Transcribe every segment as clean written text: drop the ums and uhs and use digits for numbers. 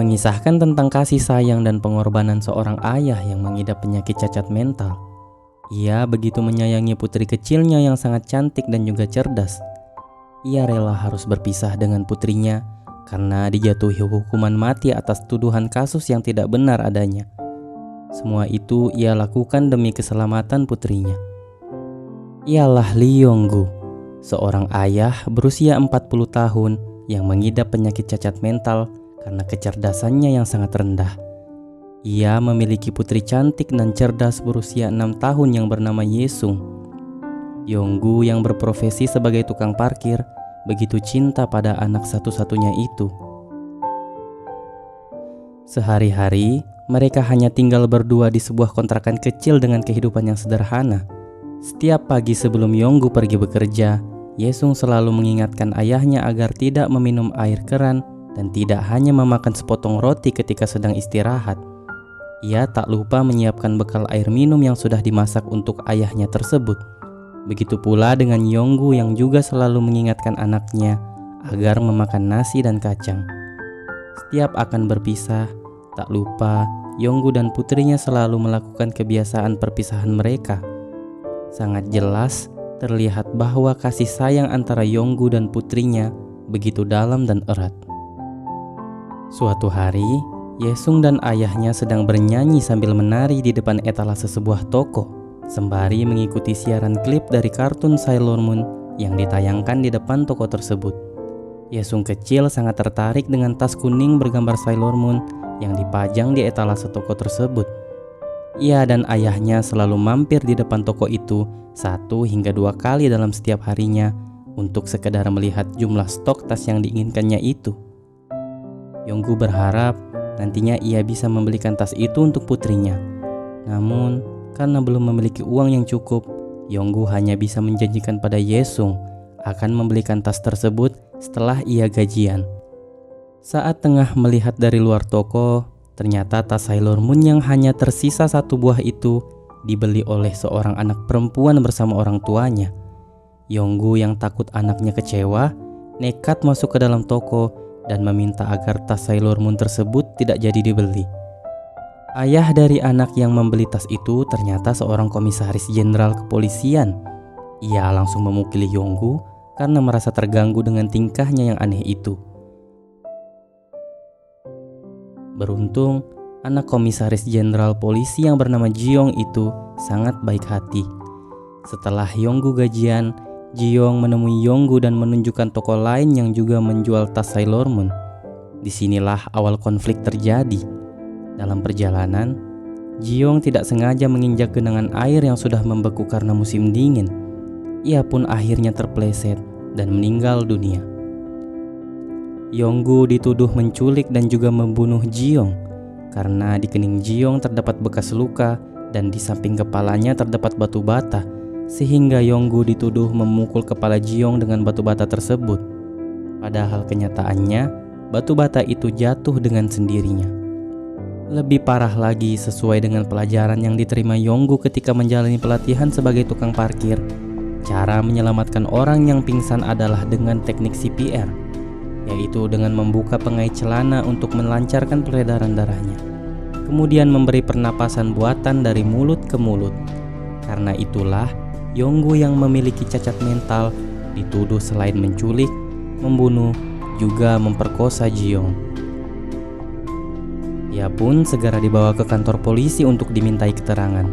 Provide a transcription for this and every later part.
mengisahkan tentang kasih sayang dan pengorbanan seorang ayah yang mengidap penyakit cacat mental. Ia begitu menyayangi putri kecilnya yang sangat cantik dan juga cerdas. Ia rela harus berpisah dengan putrinya karena dijatuhi hukuman mati atas tuduhan kasus yang tidak benar adanya. Semua itu ia lakukan demi keselamatan putrinya. Ialah Lee Yong-gu, seorang ayah berusia 40 tahun yang mengidap penyakit cacat mental karena kecerdasannya yang sangat rendah. Ia memiliki putri cantik dan cerdas berusia 6 tahun yang bernama Yesung. Yong-gu yang berprofesi sebagai tukang parkir begitu cinta pada anak satu-satunya itu. Sehari-hari mereka hanya tinggal berdua di sebuah kontrakan kecil dengan kehidupan yang sederhana. Setiap pagi sebelum Yong-gu pergi bekerja, Yesung selalu mengingatkan ayahnya agar tidak meminum air keran dan tidak hanya memakan sepotong roti ketika sedang istirahat. Ia tak lupa menyiapkan bekal air minum yang sudah dimasak untuk ayahnya tersebut. Begitu pula dengan Yong-gu yang juga selalu mengingatkan anaknya agar memakan nasi dan kacang. Setiap akan berpisah, tak lupa Yong-gu dan putrinya selalu melakukan kebiasaan perpisahan mereka. Sangat jelas terlihat bahwa kasih sayang antara Yong-gu dan putrinya begitu dalam dan erat. Suatu hari, Yesung dan ayahnya sedang bernyanyi sambil menari di depan etalase sebuah toko, sembari mengikuti siaran klip dari kartun Sailor Moon yang ditayangkan di depan toko tersebut. Yesung kecil sangat tertarik dengan tas kuning bergambar Sailor Moon yang dipajang di etalase toko tersebut. Ia dan ayahnya selalu mampir di depan toko itu 1 hingga 2 kali dalam setiap harinya untuk sekedar melihat jumlah stok tas yang diinginkannya itu. Yong-gu berharap nantinya ia bisa membelikan tas itu untuk putrinya. Namun, karena belum memiliki uang yang cukup, Yong-gu hanya bisa menjanjikan pada Yesung akan membelikan tas tersebut setelah ia gajian. Saat tengah melihat dari luar toko, ternyata tas Sailor Moon yang hanya tersisa 1 buah itu dibeli oleh seorang anak perempuan bersama orang tuanya. Yong-gu yang takut anaknya kecewa, nekat masuk ke dalam toko dan meminta agar tas Sailor Moon tersebut tidak jadi dibeli. Ayah dari anak yang membeli tas itu ternyata seorang komisaris jenderal kepolisian. Ia langsung memukuli Yong-gu karena merasa terganggu dengan tingkahnya yang aneh itu. Beruntung, anak komisaris jenderal polisi yang bernama Ji-yong itu sangat baik hati. Setelah Yong-gu gajian, Ji-yong menemui Yong-gu dan menunjukkan toko lain yang juga menjual tas Sailor Moon. Disinilah awal konflik terjadi. Dalam perjalanan, Ji-yong tidak sengaja menginjak genangan air yang sudah membeku karena musim dingin. Ia pun akhirnya terpleset dan meninggal dunia. Yong-gu dituduh menculik dan juga membunuh Ji-yong karena di kening Ji-yong terdapat bekas luka dan di samping kepalanya terdapat batu bata, sehingga Yong-gu dituduh memukul kepala Ji-yong dengan batu bata tersebut. Padahal kenyataannya, batu bata itu jatuh dengan sendirinya. Lebih parah lagi, sesuai dengan pelajaran yang diterima Yong-gu ketika menjalani pelatihan sebagai tukang parkir, cara menyelamatkan orang yang pingsan adalah dengan teknik CPR, yaitu dengan membuka pengait celana untuk melancarkan peredaran darahnya, kemudian memberi pernapasan buatan dari mulut ke mulut. Karena itulah Yong-gu yang memiliki cacat mental dituduh selain menculik, membunuh, juga memperkosa Ji-yong. Ia pun segera dibawa ke kantor polisi untuk dimintai keterangan.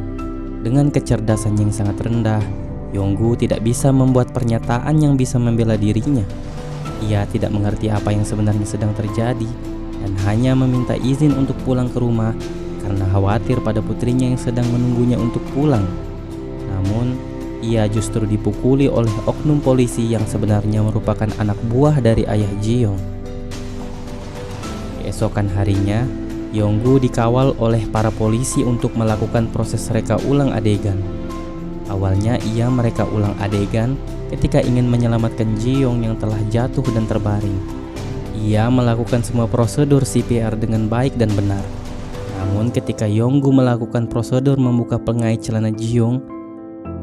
Dengan kecerdasan yang sangat rendah, Yong-gu tidak bisa membuat pernyataan yang bisa membela dirinya. Ia tidak mengerti apa yang sebenarnya sedang terjadi dan hanya meminta izin untuk pulang ke rumah karena khawatir pada putrinya yang sedang menunggunya untuk pulang. Namun, ia justru dipukuli oleh oknum polisi yang sebenarnya merupakan anak buah dari ayah Ji-yong. Keesokan harinya, Yong-gu dikawal oleh para polisi untuk melakukan proses reka ulang adegan. Awalnya ia mereka ulang adegan ketika ingin menyelamatkan Ji-yong yang telah jatuh dan terbaring. Ia melakukan semua prosedur CPR dengan baik dan benar. Namun ketika Yong-gu melakukan prosedur membuka pengait celana Ji-yong,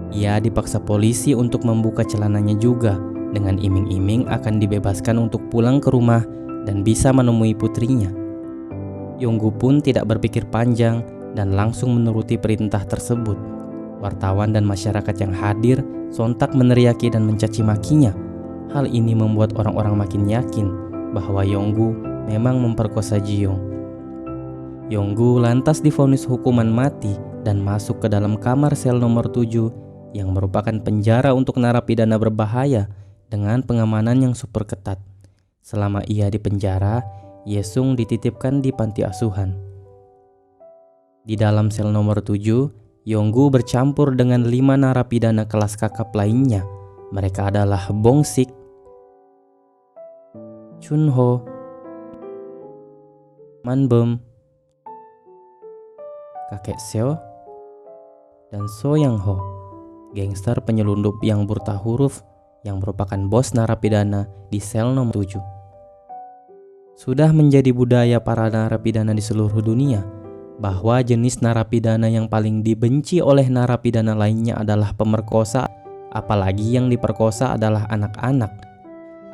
ia dipaksa polisi untuk membuka celananya juga dengan iming-iming akan dibebaskan untuk pulang ke rumah dan bisa menemui putrinya. Yonggu pun tidak berpikir panjang dan langsung menuruti perintah tersebut. Wartawan dan masyarakat yang hadir sontak meneriaki dan mencaci makinya. Hal ini membuat orang-orang makin yakin bahwa Yonggu memang memperkosa Ji-young. Yonggu lantas divonis hukuman mati dan masuk ke dalam kamar sel nomor 7 yang merupakan penjara untuk narapidana berbahaya dengan pengamanan yang super ketat. Selama ia di penjara, Ye-sung dititipkan di panti asuhan. Di dalam sel nomor 7, Yonggu bercampur dengan 5 narapidana kelas kakap lainnya. Mereka adalah Bong-sik, Chun-ho, Man-bum, kakek Seo, dan So Yang-ho, gangster penyelundup yang buta huruf yang merupakan bos narapidana di sel nomor 7. Sudah menjadi budaya para narapidana di seluruh dunia bahwa jenis narapidana yang paling dibenci oleh narapidana lainnya adalah pemerkosa, apalagi yang diperkosa adalah anak-anak.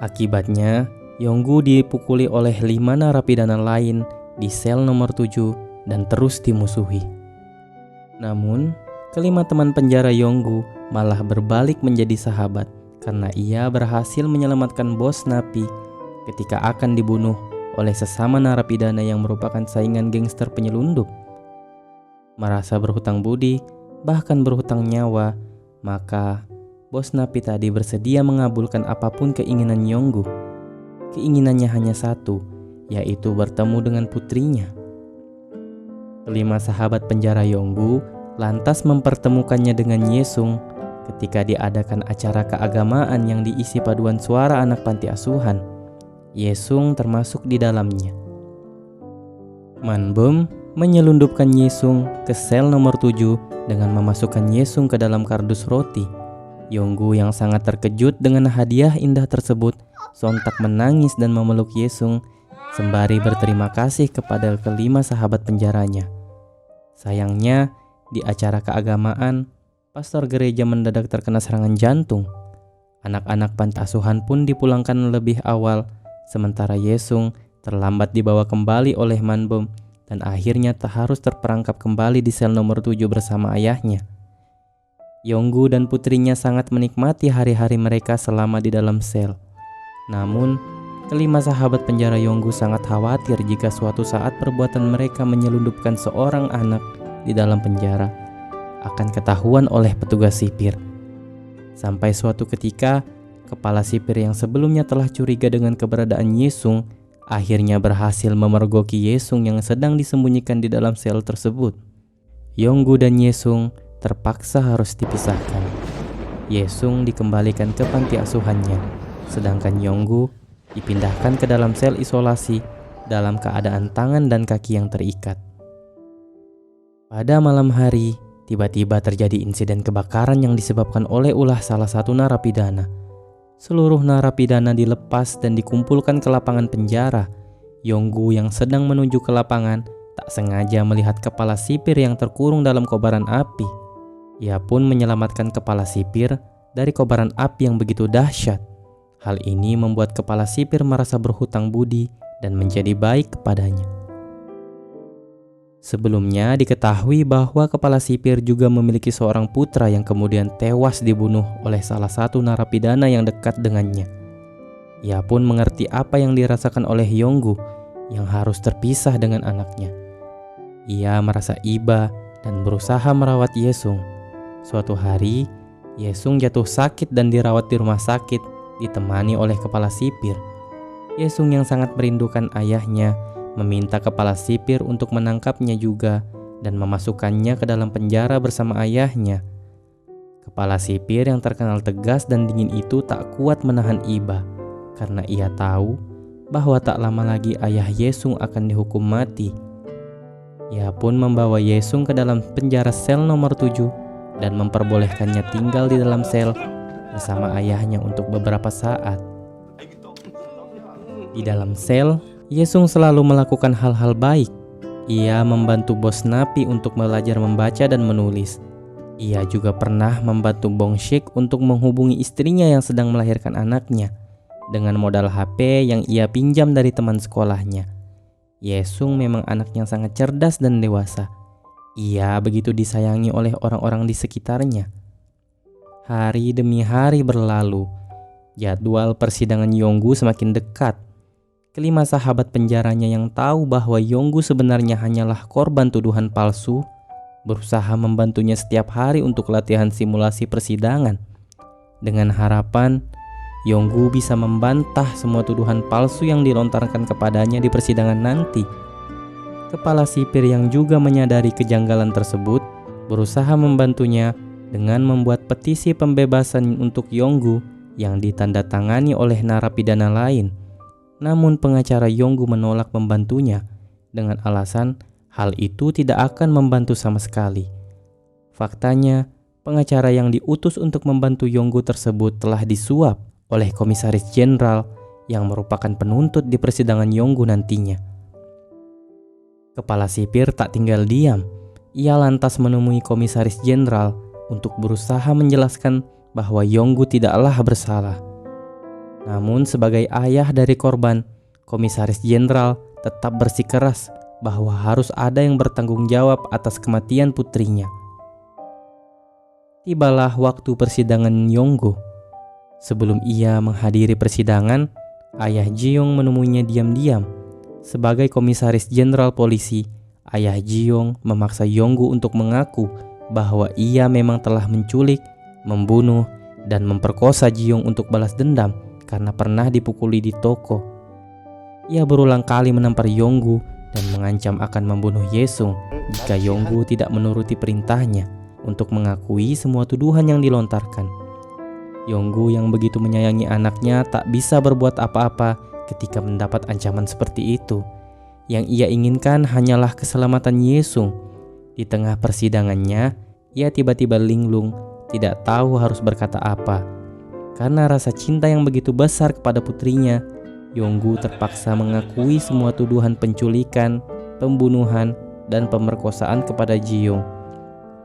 Akibatnya, Yonggu dipukuli oleh 5 narapidana lain di sel nomor 7 dan terus dimusuhi. Namun, kelima teman penjara Yonggu malah berbalik menjadi sahabat karena ia berhasil menyelamatkan bos napi ketika akan dibunuh oleh sesama narapidana yang merupakan saingan gangster penyelundup. Merasa berhutang budi, bahkan berhutang nyawa, maka bos napi tadi bersedia mengabulkan apapun keinginan Yonggu. Keinginannya hanya satu, yaitu bertemu dengan putrinya. Kelima sahabat penjara Yonggu lantas mempertemukannya dengan Ye-sung ketika diadakan acara keagamaan yang diisi paduan suara anak panti asuhan. Ye-sung termasuk di dalamnya. Man-bum menyelundupkan Ye-sung ke sel nomor 7 dengan memasukkan Ye-sung ke dalam kardus roti. Yonggu yang sangat terkejut dengan hadiah indah tersebut sontak menangis dan memeluk Ye-sung sembari berterima kasih kepada kelima sahabat penjaranya. Sayangnya, di acara keagamaan, pastor gereja mendadak terkena serangan jantung. Anak-anak panti asuhan pun dipulangkan lebih awal, sementara Ye-sung terlambat dibawa kembali oleh Man-bum dan akhirnya harus terperangkap kembali di sel nomor 7 bersama ayahnya. Yonggu dan putrinya sangat menikmati hari-hari mereka selama di dalam sel. Namun, kelima sahabat penjara Yonggu sangat khawatir jika suatu saat perbuatan mereka menyelundupkan seorang anak di dalam penjara akan ketahuan oleh petugas sipir. Sampai suatu ketika, kepala sipir yang sebelumnya telah curiga dengan keberadaan Ye-sung akhirnya berhasil memergoki Ye-sung yang sedang disembunyikan di dalam sel tersebut. Yonggu dan Ye-sung terpaksa harus dipisahkan. Ye-sung dikembalikan ke panti asuhannya, sedangkan Yonggu dipindahkan ke dalam sel isolasi dalam keadaan tangan dan kaki yang terikat. Pada malam hari, tiba-tiba terjadi insiden kebakaran yang disebabkan oleh ulah salah satu narapidana. Seluruh narapidana dilepas dan dikumpulkan ke lapangan penjara. Yonggu yang sedang menuju ke lapangan tak sengaja melihat kepala sipir yang terkurung dalam kobaran api. Ia pun menyelamatkan kepala sipir dari kobaran api yang begitu dahsyat. Hal ini membuat kepala sipir merasa berhutang budi dan menjadi baik kepadanya. Sebelumnya diketahui bahwa kepala sipir juga memiliki seorang putra yang kemudian tewas dibunuh oleh salah satu narapidana yang dekat dengannya. Ia pun mengerti apa yang dirasakan oleh Yonggu yang harus terpisah dengan anaknya. Ia merasa iba dan berusaha merawat Ye-sung. Suatu hari, Ye-sung jatuh sakit dan dirawat di rumah sakit ditemani oleh kepala sipir. Ye-sung yang sangat merindukan ayahnya meminta kepala sipir untuk menangkapnya juga dan memasukkannya ke dalam penjara bersama ayahnya. Kepala sipir yang terkenal tegas dan dingin itu tak kuat menahan iba karena ia tahu bahwa tak lama lagi ayah Ye-sung akan dihukum mati. Ia pun membawa Ye-sung ke dalam penjara sel nomor 7 dan memperbolehkannya tinggal di dalam sel bersama ayahnya untuk beberapa saat. Di dalam sel, Ye-sung selalu melakukan hal-hal baik. Ia membantu bos napi untuk belajar membaca dan menulis. Ia juga pernah membantu Bong-sik untuk menghubungi istrinya yang sedang melahirkan anaknya dengan modal HP yang ia pinjam dari teman sekolahnya. Yesung memang anak yang sangat cerdas dan dewasa. Ia begitu disayangi oleh orang-orang di sekitarnya. Hari demi hari berlalu. Jadwal persidangan Yonggu semakin dekat. Kelima sahabat penjaranya yang tahu bahwa Yonggu sebenarnya hanyalah korban tuduhan palsu, berusaha membantunya setiap hari untuk latihan simulasi persidangan. Dengan harapan, Yonggu bisa membantah semua tuduhan palsu yang dilontarkan kepadanya di persidangan nanti. Kepala sipir yang juga menyadari kejanggalan tersebut berusaha membantunya dengan membuat petisi pembebasan untuk Yonggu yang ditandatangani oleh narapidana lain. Namun pengacara Yonggu menolak membantunya dengan alasan hal itu tidak akan membantu sama sekali. Faktanya, pengacara yang diutus untuk membantu Yonggu tersebut telah disuap oleh komisaris jenderal yang merupakan penuntut di persidangan Yonggu nantinya. Kepala sipir tak tinggal diam. Ia lantas menemui komisaris jenderal untuk berusaha menjelaskan bahwa Yonggu tidaklah bersalah. Namun sebagai ayah dari korban, komisaris jenderal tetap bersikeras bahwa harus ada yang bertanggung jawab atas kematian putrinya. Tibalah waktu persidangan Yonggu. Sebelum ia menghadiri persidangan, ayah Ji-yong menemuinya diam-diam. Sebagai komisaris jenderal polisi, ayah Ji-yong memaksa Yonggu untuk mengaku bahwa ia memang telah menculik, membunuh, dan memperkosa Ji-yong untuk balas dendam karena pernah dipukuli di toko. Ia berulang kali menampar Yonggu dan mengancam akan membunuh Yesung jika Yonggu tidak menuruti perintahnya untuk mengakui semua tuduhan yang dilontarkan. Yonggu yang begitu menyayangi anaknya tak bisa berbuat apa-apa ketika mendapat ancaman seperti itu. Yang ia inginkan hanyalah keselamatan Yesung. Di tengah persidangannya, ia tiba-tiba linglung, tidak tahu harus berkata apa. Karena rasa cinta yang begitu besar kepada putrinya, Yonggu terpaksa mengakui semua tuduhan penculikan, pembunuhan, dan pemerkosaan kepada Ji-yong.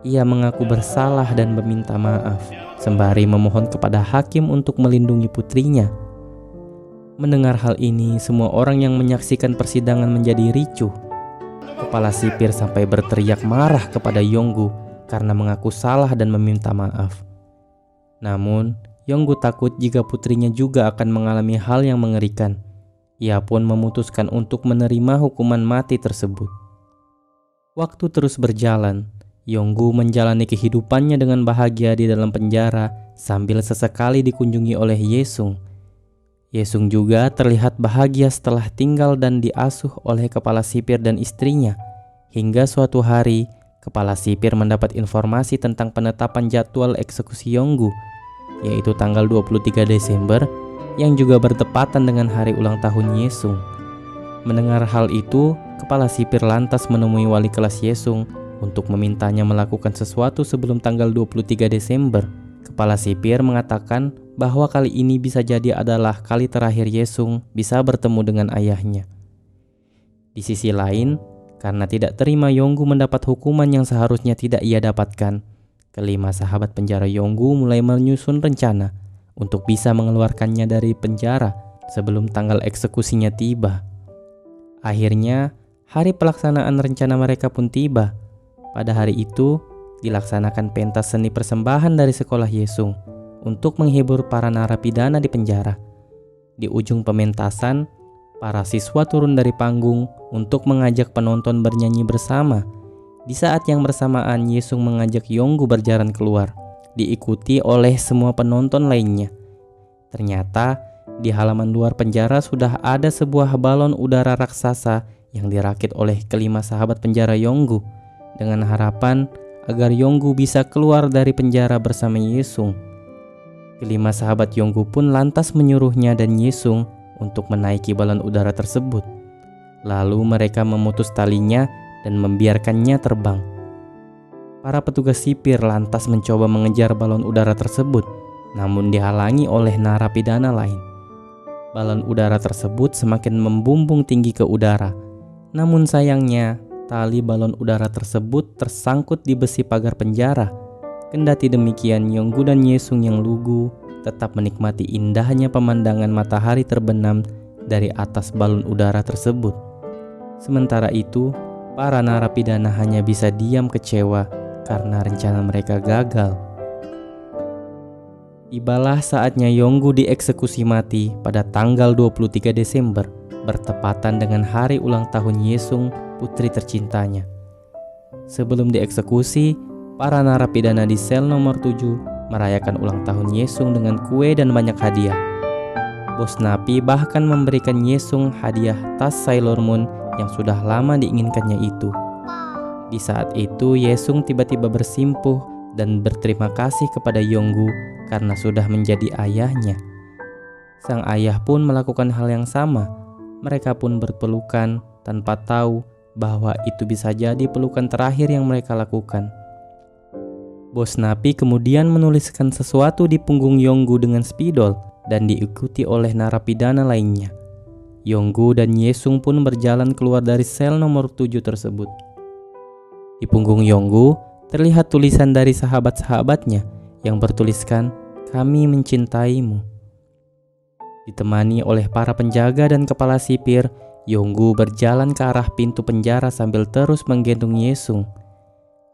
Ia mengaku bersalah dan meminta maaf, sembari memohon kepada hakim untuk melindungi putrinya. Mendengar hal ini, semua orang yang menyaksikan persidangan menjadi ricuh. Kepala sipir sampai berteriak marah kepada Yonggu karena mengaku salah dan meminta maaf. Namun, Yonggu takut jika putrinya juga akan mengalami hal yang mengerikan. Ia pun memutuskan untuk menerima hukuman mati tersebut. Waktu terus berjalan. Yonggu menjalani kehidupannya dengan bahagia di dalam penjara sambil sesekali dikunjungi oleh Yesung. Yesung juga terlihat bahagia setelah tinggal dan diasuh oleh kepala sipir dan istrinya. Hingga suatu hari, kepala sipir mendapat informasi tentang penetapan jadwal eksekusi Yonggu, yaitu tanggal 23 Desember yang juga bertepatan dengan hari ulang tahun Yesung. Mendengar hal itu, kepala sipir lantas menemui wali kelas Yesung untuk memintanya melakukan sesuatu sebelum tanggal 23 Desember. Kepala sipir mengatakan bahwa kali ini bisa jadi adalah kali terakhir Yesung bisa bertemu dengan ayahnya. Di sisi lain, karena tidak terima Yonggu mendapat hukuman yang seharusnya tidak ia dapatkan, kelima sahabat penjara Yonggu mulai menyusun rencana untuk bisa mengeluarkannya dari penjara sebelum tanggal eksekusinya tiba. Akhirnya, hari pelaksanaan rencana mereka pun tiba. Pada hari itu, dilaksanakan pentas seni persembahan dari sekolah Yesung untuk menghibur para narapidana di penjara. Di ujung pementasan, para siswa turun dari panggung untuk mengajak penonton bernyanyi bersama. Di saat yang bersamaan, Yesung mengajak Yonggu berjalan keluar, diikuti oleh semua penonton lainnya. Ternyata, di halaman luar penjara sudah ada sebuah balon udara raksasa yang dirakit oleh kelima sahabat penjara Yonggu, dengan harapan agar Yonggu bisa keluar dari penjara bersama Yesung. Kelima sahabat Yonggu pun lantas menyuruhnya dan Yesung untuk menaiki balon udara tersebut. Lalu mereka memutus talinya dan membiarkannya terbang. Para petugas sipir lantas mencoba mengejar balon udara tersebut, namun dihalangi oleh narapidana lain. Balon udara tersebut semakin membumbung tinggi ke udara. Namun sayangnya, tali balon udara tersebut tersangkut di besi pagar penjara. Kendati demikian, Yonggu dan Yesung yang lugu tetap menikmati indahnya pemandangan matahari terbenam dari atas balon udara tersebut. Sementara itu, para narapidana hanya bisa diam kecewa karena rencana mereka gagal. Tibalah saatnya Yonggu dieksekusi mati pada tanggal 23 Desember, bertepatan dengan hari ulang tahun Yesung, putri tercintanya. Sebelum dieksekusi, para narapidana di sel nomor 7 merayakan ulang tahun Yesung dengan kue dan banyak hadiah. Bos napi bahkan memberikan Yesung hadiah tas Sailor Moon yang sudah lama diinginkannya itu. Di saat itu, Yesung tiba-tiba bersimpuh dan berterima kasih kepada Yonggu karena sudah menjadi ayahnya. Sang ayah pun melakukan hal yang sama. Mereka pun berpelukan tanpa tahu bahwa itu bisa jadi pelukan terakhir yang mereka lakukan. Bos napi kemudian menuliskan sesuatu di punggung Yonggu dengan spidol dan diikuti oleh narapidana lainnya. Yonggu dan Yesung pun berjalan keluar dari sel nomor 7 tersebut. Di punggung Yonggu terlihat tulisan dari sahabat-sahabatnya yang bertuliskan, "Kami mencintaimu." Ditemani oleh para penjaga dan kepala sipir, Yonggu berjalan ke arah pintu penjara sambil terus menggendong Yesung.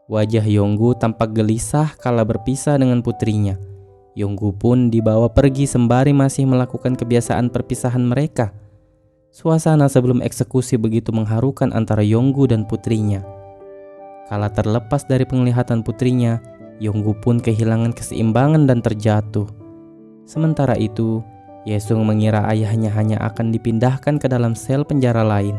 Wajah Yonggu tampak gelisah kala berpisah dengan putrinya. Yonggu pun dibawa pergi sembari masih melakukan kebiasaan perpisahan mereka. Suasana sebelum eksekusi begitu mengharukan antara Yonggu dan putrinya. Kala terlepas dari penglihatan putrinya, Yonggu pun kehilangan keseimbangan dan terjatuh. Sementara itu, Yesung mengira ayahnya hanya akan dipindahkan ke dalam sel penjara lain.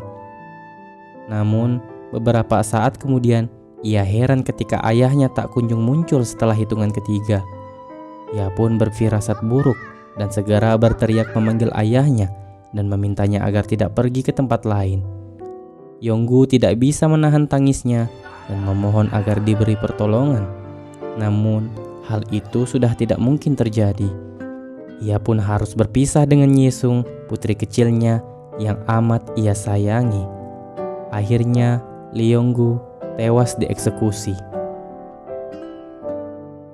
Namun, beberapa saat kemudian, ia heran ketika ayahnya tak kunjung muncul setelah hitungan ketiga. Ia pun berfirasat buruk dan segera berteriak memanggil ayahnya dan memintanya agar tidak pergi ke tempat lain. Yonggu tidak bisa menahan tangisnya dan memohon agar diberi pertolongan. Namun, hal itu sudah tidak mungkin terjadi. Ia pun harus berpisah dengan Yesung, putri kecilnya yang amat ia sayangi. Akhirnya, Yonggu tewas dieksekusi.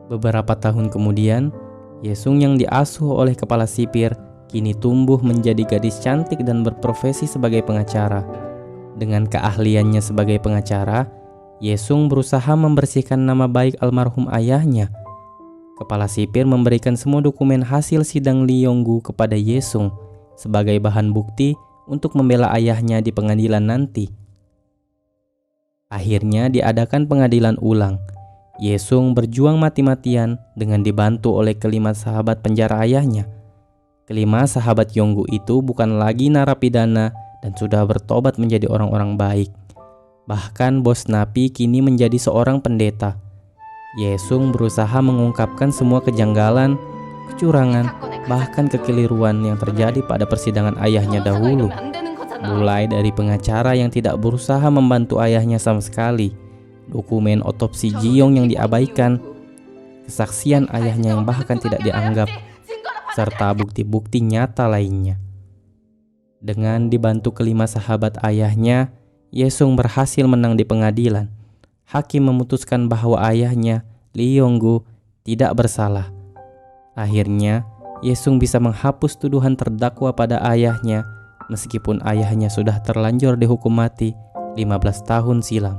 Beberapa tahun kemudian, Yesung yang diasuh oleh kepala sipir kini tumbuh menjadi gadis cantik dan berprofesi sebagai pengacara. Dengan keahliannya sebagai pengacara, Yesung berusaha membersihkan nama baik almarhum ayahnya. Kepala sipir memberikan semua dokumen hasil sidang Yonggu kepada Yesung sebagai bahan bukti untuk membela ayahnya di pengadilan nanti. Akhirnya diadakan pengadilan ulang. Yesung berjuang mati-matian dengan dibantu oleh kelima sahabat penjara ayahnya. Kelima sahabat Yonggu itu bukan lagi narapidana dan sudah bertobat menjadi orang-orang baik. Bahkan bos napi kini menjadi seorang pendeta. Yesung berusaha mengungkapkan semua kejanggalan, kecurangan, bahkan kekeliruan yang terjadi pada persidangan ayahnya dahulu. Mulai dari pengacara yang tidak berusaha membantu ayahnya sama sekali, dokumen otopsi Jiyong yang diabaikan, kesaksian ayahnya yang bahkan tidak dianggap, serta bukti-bukti nyata lainnya. Dengan dibantu kelima sahabat ayahnya, Yesung berhasil menang di pengadilan. Hakim memutuskan bahwa ayahnya, Yonggu, tidak bersalah. Akhirnya, Yesung bisa menghapus tuduhan terdakwa pada ayahnya, meskipun ayahnya sudah terlanjur dihukum mati 15 tahun silam.